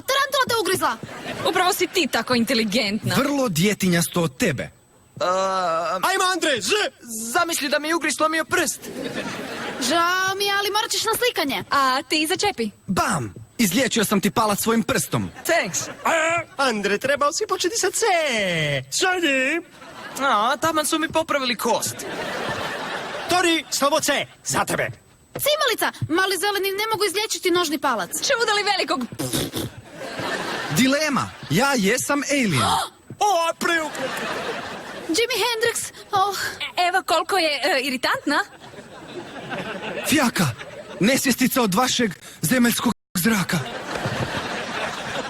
tarantula te ugrizla. Upravo si ti tako inteligentna. Vrlo djetinjasto od tebe. Ajmo, Andrej, Zamisli da mi ugriz slomio prst. Žao mi je, ali morat ćeš na slikanje. A ti začepi. Bam! Izliječio sam ti palac svojim prstom. Thanks. Andre, trebao si početi sa C. Šalji! Taman su mi popravili kost. Tori, slovo C, za tebe. Cimalica, mali zeleni ne mogu izliječiti nožni palac. Čuda li velikog... Dilema. Ja jesam alien. O, preuklet. Jimi Hendrix, oh. Evo koliko je iritantna. Fjaka. Nesvjestica od vašeg zemaljskog zraka.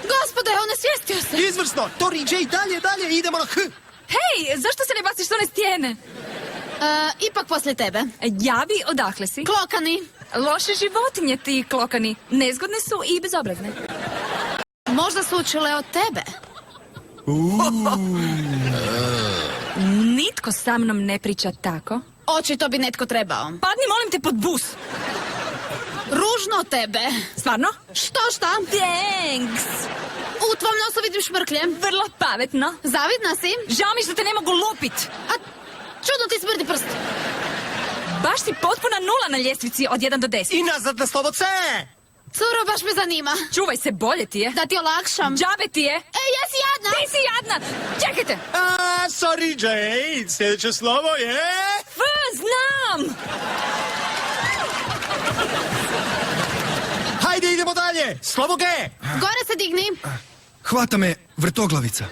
Gospode, onesvijestio se. Izvrsno, Tori, J, dalje, idemo na H. Hej, zašto se ne baciš s one stijene? Ipak poslije tebe. Javi, odakle si? Klokani. Loše životinje ti klokani. Nezgodne su i bezobrazne. Možda su učile od tebe. Nitko sa mnom ne priča tako. Očito bi netko trebao. Padni, molim te, pod bus. Ružno od tebe. Stvarno? Šta? Thanks. U tvom nosu vidim šmrklje. Vrlo pametno. Zavidna si. Žao mi što te ne mogu lupit. A čudno ti smrdi prst. Baš si potpuna nula na ljestvici od 1 do 10. I nazad na slovo C. Curo, baš me zanima. Čuvaj se, bolje ti je. Da ti olakšam. Džabe ti je. Jesi jadna? Ti si jadna. Čekajte. Sorry, J, sljedeće slovo je... F, znam. Hajde, idemo dalje. Slovo G. Gore se digni. Hvata me vrtoglavica.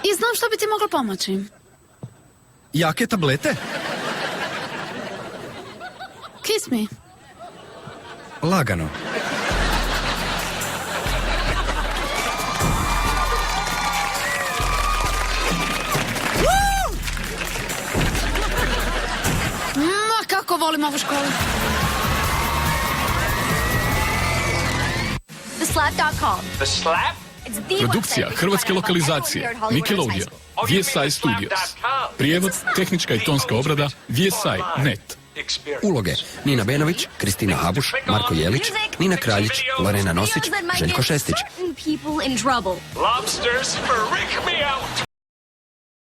I znam što bi ti moglo pomoći. Jake tablete? Kiss me. Lagano. Ma, kako volim ovu školu. TheSlap.com. The Slap? Produkcija hrvatske lokalizacije Nickelodeon, VSI Studios. Prijevod, tehnička i tonska obrada VSI.net. Uloge: Nina Benović, Kristina Habuš, Marko Jelić, Nina Kraljić, Lorena Nosić, Željko Šestić. People in trouble. Lobsters freak me out.